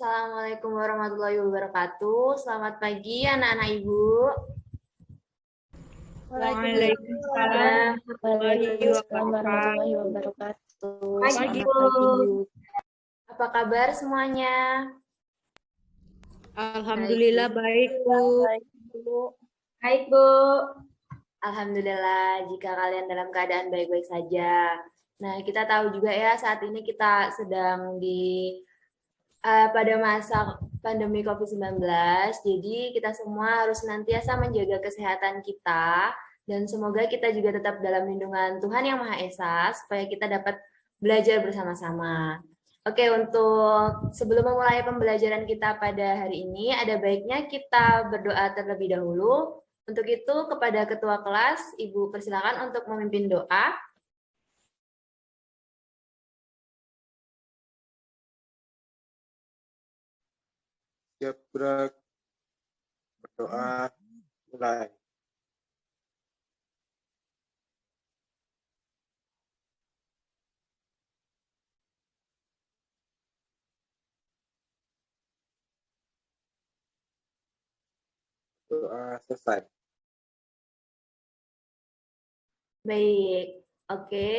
Assalamualaikum warahmatullahi wabarakatuh. Selamat pagi anak-anak Ibu. Waalaikumsalam warahmatullahi wabarakatuh. Pagi, Selamat pagi, Bu. Apa kabar semuanya? Alhamdulillah baik, Bu. Baik, Bu. Alhamdulillah jika kalian dalam keadaan baik-baik saja. Nah, kita tahu juga ya saat ini kita sedang pada masa pandemi COVID-19, jadi kita semua harus senantiasa menjaga kesehatan kita, dan semoga kita juga tetap dalam lindungan Tuhan Yang Maha Esa, supaya kita dapat belajar bersama-sama. Oke, untuk sebelum memulai pembelajaran kita pada hari ini, ada baiknya kita berdoa terlebih dahulu. Untuk itu, kepada Ketua Kelas, Ibu persilakan untuk memimpin doa. Siap berdoa mulai. Doa selesai. Baik, oke.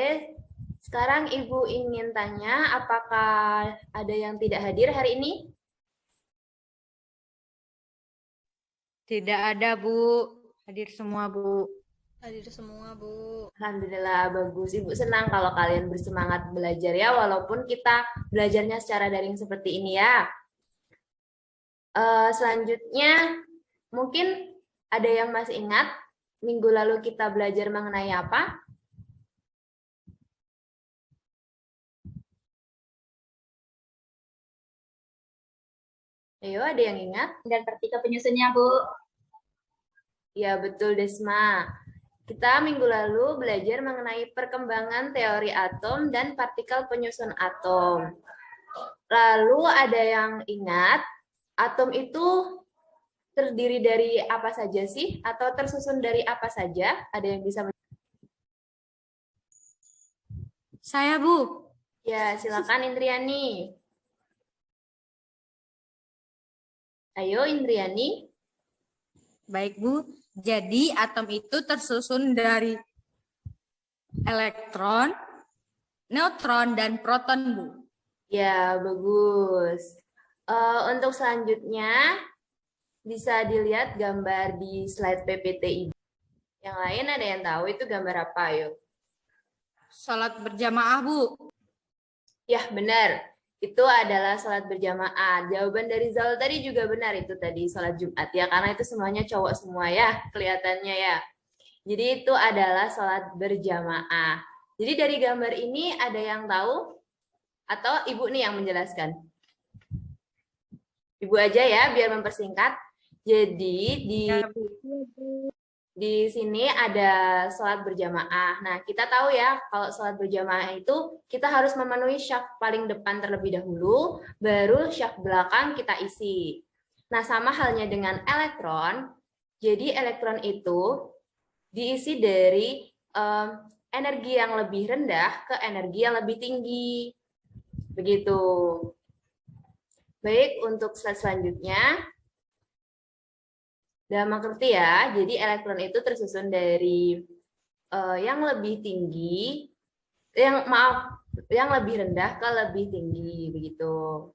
Sekarang Ibu ingin tanya, apakah ada yang tidak hadir hari ini? Tidak ada, Bu. Hadir semua, Bu. Hadir semua, Bu. Alhamdulillah, bagus. Ibu senang kalau kalian bersemangat belajar ya, walaupun kita belajarnya secara daring seperti ini ya. Selanjutnya, mungkin ada yang masih ingat minggu lalu kita belajar mengenai apa? Ayo, ada yang ingat? Dan partikel penyusunnya, Bu. Ya, betul, Desma. Kita minggu lalu belajar mengenai perkembangan teori atom dan partikel penyusun atom. Lalu ada yang ingat, atom itu terdiri dari apa saja sih? Atau tersusun dari apa saja? Ada yang bisa? Saya, Bu. Ya, silakan Indriani. Ayo, Indriani. Baik, Bu. Jadi, atom itu tersusun dari elektron, neutron, dan proton, Bu. Ya, bagus. Untuk selanjutnya, bisa dilihat gambar di slide PPT. Yang lain ada yang tahu itu gambar apa, ayo? Salat berjamaah, Bu. Ya, benar. Itu adalah sholat berjamaah. Jawaban dari Zal tadi juga benar, itu tadi sholat Jumat ya, karena itu semuanya cowok semua ya, kelihatannya ya. Jadi itu adalah sholat berjamaah. Jadi dari gambar ini ada yang tahu? Atau Ibu nih yang menjelaskan? Ibu aja ya, biar mempersingkat. Jadi di sini ada sholat berjamaah. Nah, kita tahu ya, kalau sholat berjamaah itu kita harus memenuhi syaf paling depan terlebih dahulu, baru syaf belakang kita isi. Nah, sama halnya dengan elektron. Jadi elektron itu diisi dari energi yang lebih rendah ke energi yang lebih tinggi. Begitu. Baik, untuk slide selanjutnya. Dalam mengerti ya, jadi elektron itu tersusun dari yang lebih tinggi, yang lebih rendah ke lebih tinggi, begitu.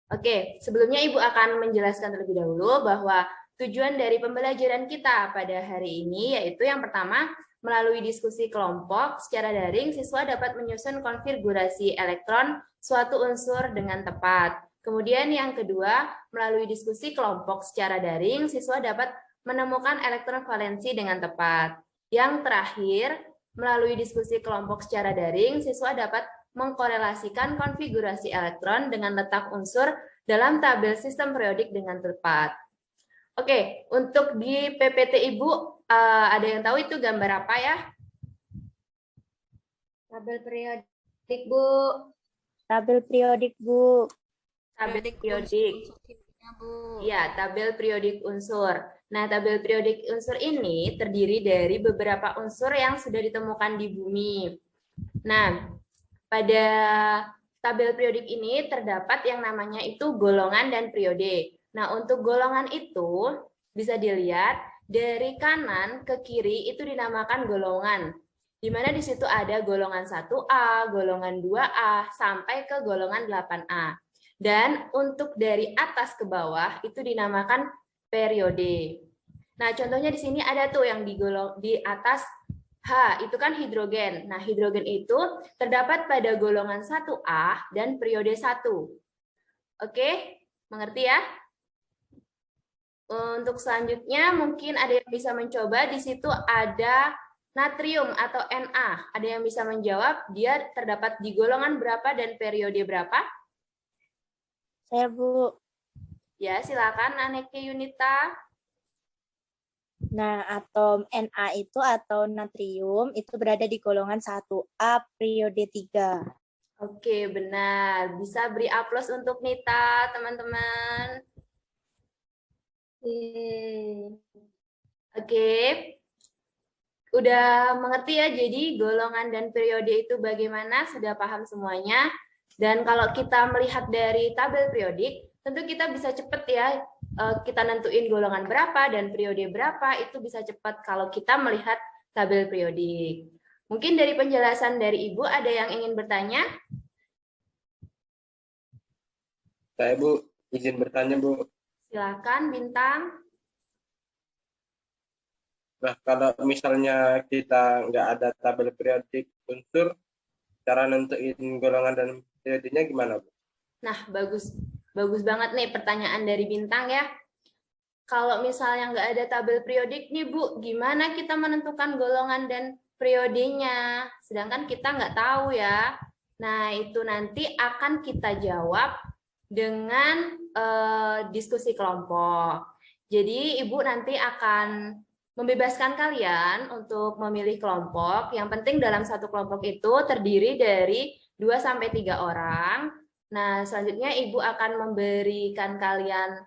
Oke, sebelumnya Ibu akan menjelaskan terlebih dahulu bahwa tujuan dari pembelajaran kita pada hari ini yaitu yang pertama, melalui diskusi kelompok secara daring, siswa dapat menyusun konfigurasi elektron suatu unsur dengan tepat. Kemudian yang kedua, melalui diskusi kelompok secara daring, siswa dapat menemukan elektron valensi dengan tepat. Yang terakhir, melalui diskusi kelompok secara daring, siswa dapat mengkorelasikan konfigurasi elektron dengan letak unsur dalam tabel sistem periodik dengan tepat. Oke, untuk di PPT Ibu, ada yang tahu itu gambar apa ya? Tabel periodik, Bu. Tabel periodik, Bu. Tabel periodik. Ya, tabel periodik unsur. Nah, tabel periodik unsur ini terdiri dari beberapa unsur yang sudah ditemukan di bumi. Nah, pada tabel periodik ini terdapat yang namanya itu golongan dan periode. Nah, untuk golongan itu bisa dilihat dari kanan ke kiri itu dinamakan golongan. Di mana di situ ada golongan 1A, golongan 2A, sampai ke golongan 8A. Dan untuk dari atas ke bawah itu dinamakan periode. Nah, contohnya di sini ada tuh yang di atas H, itu kan hidrogen. Nah, hidrogen itu terdapat pada golongan 1A dan periode 1. Oke, mengerti ya? Untuk selanjutnya mungkin ada yang bisa mencoba, di situ ada natrium atau Na. Ada yang bisa menjawab dia terdapat di golongan berapa dan periode berapa? Saya, Bu. Ya, silakan Aneke Yunita. Nah, atom Na itu atau natrium itu berada di golongan 1A periode 3. Oke, benar. Bisa beri aplaus untuk Nita, teman-teman. Oke. Udah mengerti ya, jadi golongan dan periode itu bagaimana? Sudah paham semuanya? Dan kalau kita melihat dari tabel periodik, tentu kita bisa cepat ya, kita nentuin golongan berapa dan periode berapa, itu bisa cepat kalau kita melihat tabel periodik. Mungkin dari penjelasan dari Ibu ada yang ingin bertanya? Saya, Bu, izin bertanya, Bu. Silakan, Bintang. Nah, kalau misalnya kita nggak ada tabel periodik unsur, cara nentuin golongan dan periodenya gimana, Bu? Nah, bagus banget nih pertanyaan dari Bintang ya. Kalau misalnya nggak ada tabel periodik nih Bu, gimana kita menentukan golongan dan periodenya? Sedangkan kita nggak tahu ya. Nah, itu nanti akan kita jawab dengan diskusi kelompok. Jadi Ibu nanti akan membebaskan kalian untuk memilih kelompok. Yang penting dalam satu kelompok itu terdiri dari 2-3 orang. Nah, selanjutnya Ibu akan memberikan kalian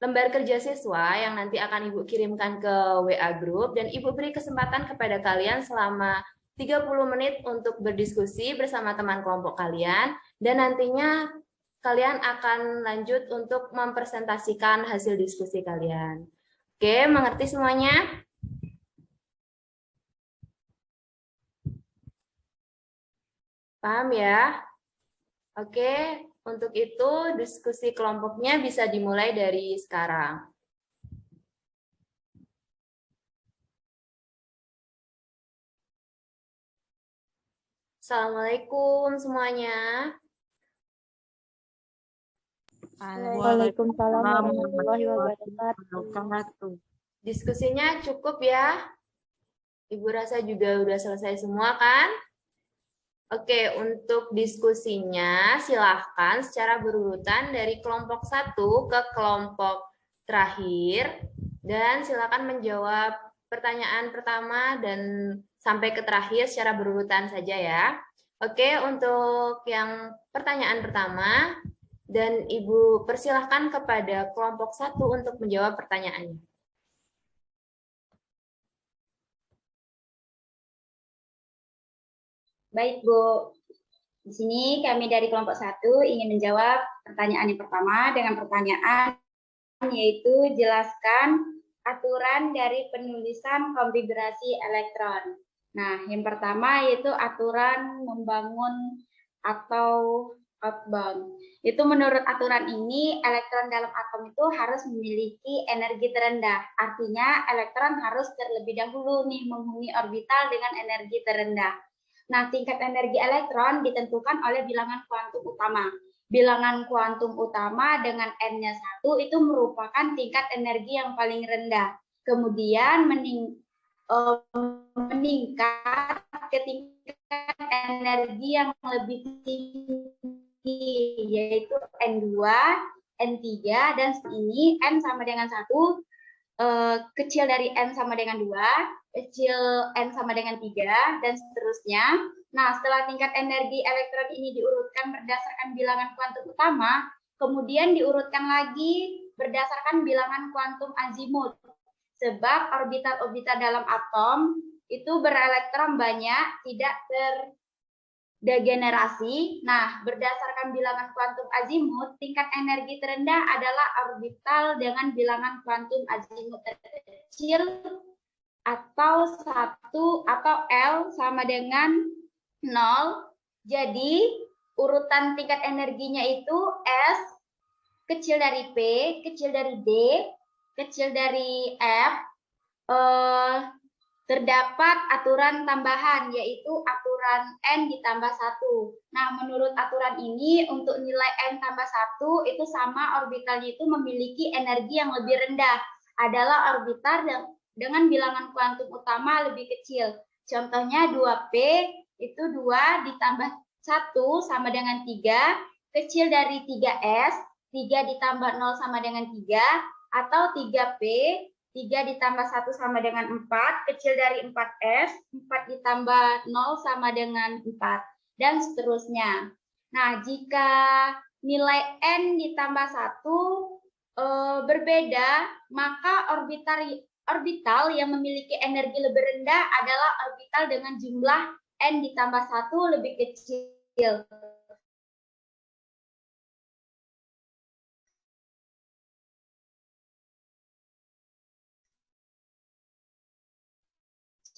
lembar kerja siswa yang nanti akan Ibu kirimkan ke WA Group, dan Ibu beri kesempatan kepada kalian selama 30 menit untuk berdiskusi bersama teman kelompok kalian, dan nantinya kalian akan lanjut untuk mempresentasikan hasil diskusi kalian. Oke, mengerti semuanya? Paham ya? Oke, untuk itu diskusi kelompoknya bisa dimulai dari sekarang. Assalamualaikum semuanya. Waalaikumsalam warahmatullahi wabarakatuh. Diskusinya cukup ya? Ibu rasa juga udah selesai semua kan? Oke, untuk diskusinya silahkan secara berurutan dari kelompok 1 ke kelompok terakhir, dan silakan menjawab pertanyaan pertama dan sampai ke terakhir secara berurutan saja ya. Oke, untuk yang pertanyaan pertama, dan Ibu persilahkan kepada kelompok 1 untuk menjawab pertanyaannya. Baik, Bu. Di sini kami dari kelompok 1 ingin menjawab pertanyaan yang pertama dengan pertanyaan yaitu jelaskan aturan dari penulisan konfigurasi elektron. Nah, yang pertama yaitu aturan membangun atau outbound. Itu menurut aturan ini, elektron dalam atom itu harus memiliki energi terendah. Artinya, elektron harus terlebih dahulu nih menghubungi orbital dengan energi terendah. Nah, tingkat energi elektron ditentukan oleh bilangan kuantum utama. Bilangan kuantum utama dengan N-nya 1 itu merupakan tingkat energi yang paling rendah. Kemudian meningkat ke tingkat energi yang lebih tinggi, yaitu N2, N3, dan ini N sama dengan 1, kecil dari N sama dengan 2, kecil N sama dengan 3, dan seterusnya. Nah, setelah tingkat energi elektron ini diurutkan berdasarkan bilangan kuantum utama, kemudian diurutkan lagi berdasarkan bilangan kuantum azimut. Sebab orbital-orbital dalam atom itu berelektron banyak, tidak degenerasi. Nah, berdasarkan bilangan kuantum azimut, tingkat energi terendah adalah orbital dengan bilangan kuantum azimut terkecil atau 1 atau L sama dengan 0. Jadi, urutan tingkat energinya itu S kecil dari P, kecil dari D, kecil dari F, terdapat aturan tambahan, yaitu aturan N ditambah 1. Nah, menurut aturan ini, untuk nilai N tambah 1, itu sama orbitalnya itu memiliki energi yang lebih rendah. Adalah orbital dengan bilangan kuantum utama lebih kecil. Contohnya 2P, itu 2 ditambah 1 sama dengan 3, kecil dari 3S, 3 ditambah 0 sama dengan 3, atau 3P, 3 ditambah 1 sama dengan 4, kecil dari 4S, 4 ditambah 0 sama dengan 4, dan seterusnya. Nah, jika nilai N ditambah 1 berbeda, maka orbital yang memiliki energi lebih rendah adalah orbital dengan jumlah N ditambah 1 lebih kecil.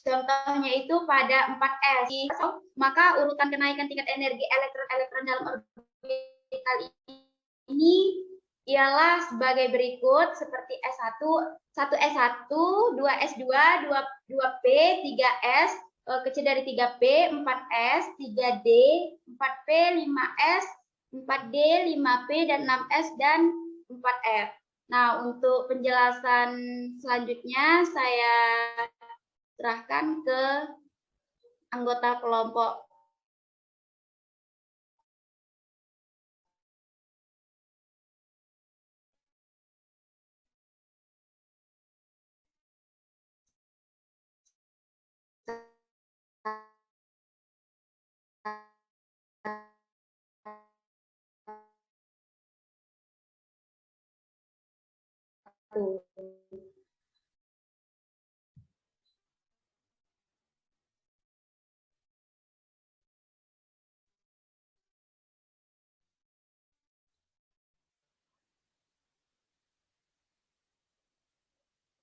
Contohnya itu pada 4S. Maka urutan kenaikan tingkat energi elektron-elektron dalam orbital ini ialah sebagai berikut, seperti S1, 1S1, 2S2, 2P, 3S, kecil dari 3P, 4S, 3D, 4P, 5S, 4D, 5P, dan 6S, dan 4F. Nah, untuk penjelasan selanjutnya saya serahkan ke anggota kelompok.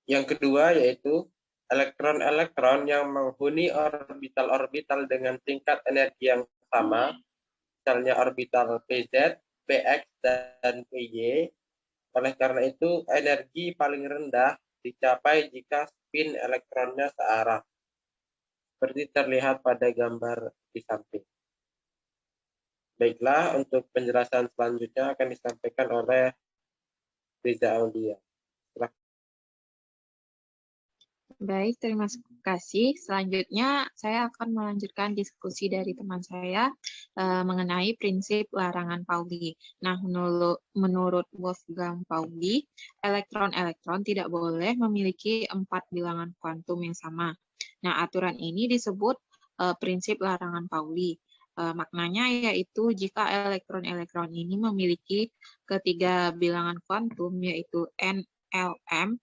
Yang kedua yaitu elektron-elektron yang menghuni orbital-orbital dengan tingkat energi yang sama, misalnya orbital PZ, PX, dan PY. Oleh karena itu, energi paling rendah dicapai jika spin elektronnya searah, seperti terlihat pada gambar di samping. Baiklah, untuk penjelasan selanjutnya akan disampaikan oleh Riza Aulia. Baik, terima kasih. Selanjutnya, saya akan melanjutkan diskusi dari teman saya mengenai prinsip larangan Pauli. Nah, menurut Wolfgang Pauli, elektron-elektron tidak boleh memiliki 4 bilangan kuantum yang sama. Nah, aturan ini disebut prinsip larangan Pauli. Maknanya yaitu jika elektron-elektron ini memiliki ketiga bilangan kuantum, yaitu N, L, M,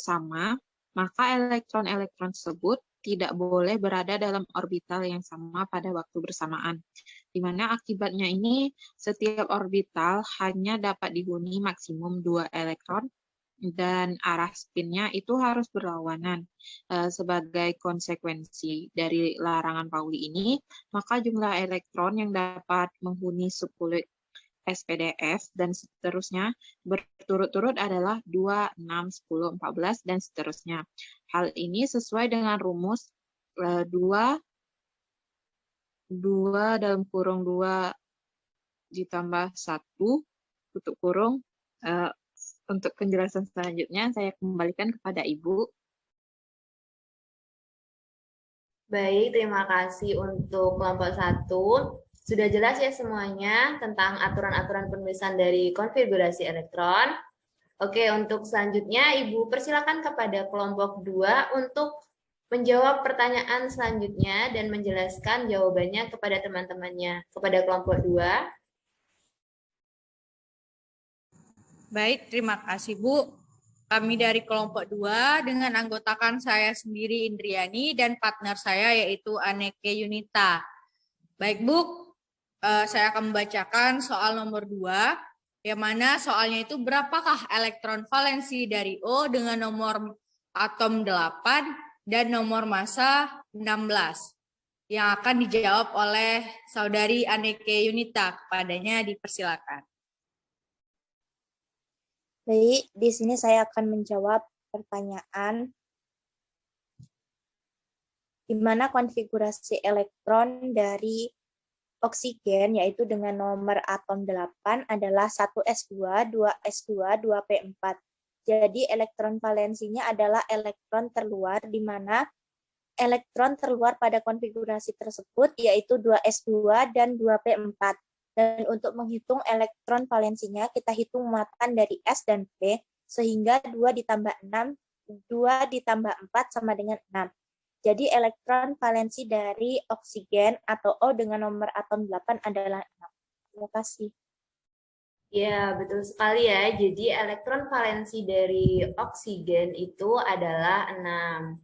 sama, maka elektron-elektron tersebut tidak boleh berada dalam orbital yang sama pada waktu bersamaan. Di mana akibatnya ini setiap orbital hanya dapat dihuni maksimum 2 elektron dan arah spinnya itu harus berlawanan. Sebagai konsekuensi dari larangan Pauli ini, maka jumlah elektron yang dapat menghuni 10 SPDF dan seterusnya berturut-turut adalah 2, 6, 10, 14, dan seterusnya. Hal ini sesuai dengan rumus 2 dalam kurung 2 ditambah 1 tutup kurung. Untuk penjelasan selanjutnya saya kembalikan kepada Ibu. Baik, terima kasih untuk kelompok 1. Sudah jelas ya semuanya tentang aturan-aturan penulisan dari konfigurasi elektron. Oke, untuk selanjutnya Ibu persilakan kepada kelompok 2 untuk menjawab pertanyaan selanjutnya dan menjelaskan jawabannya kepada teman-temannya. Kepada kelompok 2. Baik, terima kasih Bu. Kami dari kelompok 2 dengan anggotakan saya sendiri Indriani dan partner saya yaitu Aneke Yunita. Baik, Bu. Saya akan membacakan soal nomor 2, yang mana soalnya itu berapakah elektron valensi dari O dengan nomor atom 8 dan nomor massa 16? Yang akan dijawab oleh Saudari Anneke Yunita. Kepadanya dipersilakan. Baik, di sini saya akan menjawab pertanyaan di mana konfigurasi elektron dari oksigen yaitu dengan nomor atom 8 adalah 1s2, 2s2, 2p4. Jadi elektron valensinya adalah elektron terluar di mana elektron terluar pada konfigurasi tersebut yaitu 2s2 dan 2p4. Dan untuk menghitung elektron valensinya kita hitung muatan dari S dan P sehingga 2 ditambah 6, 2 ditambah 4 sama dengan 6. Jadi elektron valensi dari oksigen atau O dengan nomor atom 8 adalah 6. Terima kasih. Ya, betul sekali ya. Jadi elektron valensi dari oksigen itu adalah 6.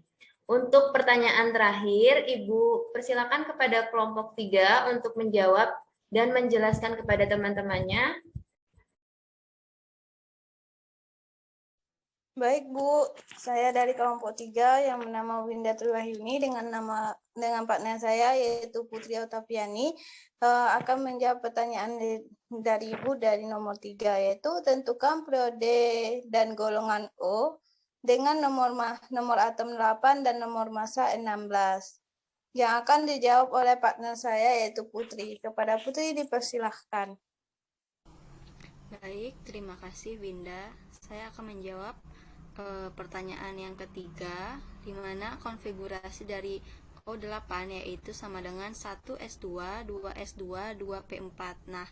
Untuk pertanyaan terakhir, Ibu persilakan kepada kelompok 3 untuk menjawab dan menjelaskan kepada teman-temannya. Baik, Bu. Saya dari kelompok 3 yang bernama Winda Triwahyuni dengan partner saya yaitu Putri Otaviani akan menjawab pertanyaan dari Ibu dari nomor 3 yaitu tentukan periode dan golongan O dengan nomor atom 8 dan nomor massa 16. Yang akan dijawab oleh partner saya yaitu Putri. Kepada Putri dipersilahkan. Baik, terima kasih Winda. Saya akan menjawab pertanyaan yang ketiga, di mana konfigurasi dari O8 yaitu sama dengan 1s2, 2s2, 2p4. Nah,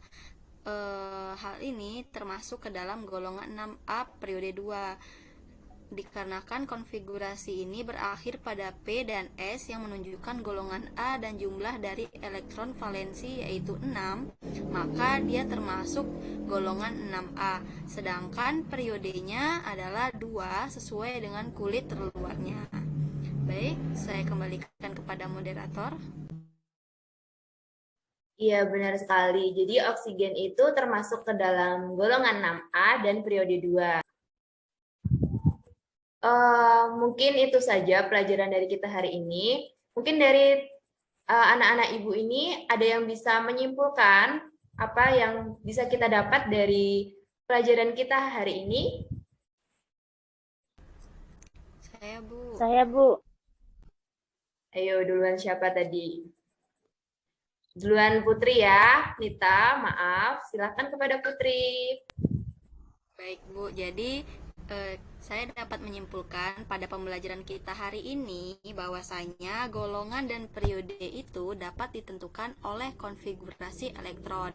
hal ini termasuk ke dalam golongan 6A periode 2. Dikarenakan konfigurasi ini berakhir pada P dan S yang menunjukkan golongan A dan jumlah dari elektron valensi yaitu 6, maka dia termasuk golongan 6A. Sedangkan periodenya adalah 2 sesuai dengan kulit terluarnya. Baik, saya kembalikan kepada moderator. Iya, benar sekali. Jadi oksigen itu termasuk ke dalam golongan 6A dan periode 2. Mungkin itu saja pelajaran dari kita hari ini. Mungkin dari anak-anak ibu ini ada yang bisa menyimpulkan apa yang bisa kita dapat dari pelajaran kita hari ini? Saya, Bu. Saya, Bu. Ayo duluan siapa tadi? Duluan Putri ya, Nita, maaf. Silakan kepada Putri. Baik, Bu. Jadi saya dapat menyimpulkan pada pembelajaran kita hari ini bahwasanya golongan dan periode itu dapat ditentukan oleh konfigurasi elektron,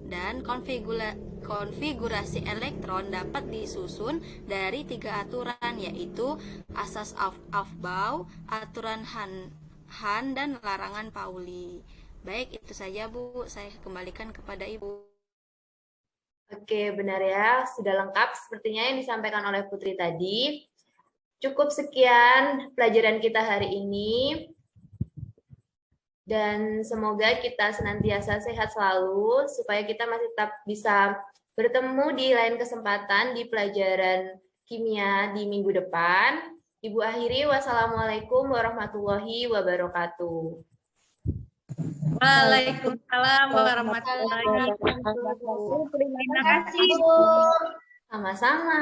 dan konfigurasi elektron dapat disusun dari 3 aturan yaitu asas Aufbau, aturan Hahn dan larangan Pauli. Baik, itu saja Bu, saya kembalikan kepada Ibu. Oke, benar ya. Sudah lengkap sepertinya yang disampaikan oleh Putri tadi. Cukup sekian pelajaran kita hari ini. Dan semoga kita senantiasa sehat selalu, supaya kita masih tetap bisa bertemu di lain kesempatan di pelajaran kimia di minggu depan. Ibu akhiri, wassalamualaikum warahmatullahi wabarakatuh. Waalaikumsalam warahmatullahi wabarakatuh. Terima kasih, Bu. Sama-sama.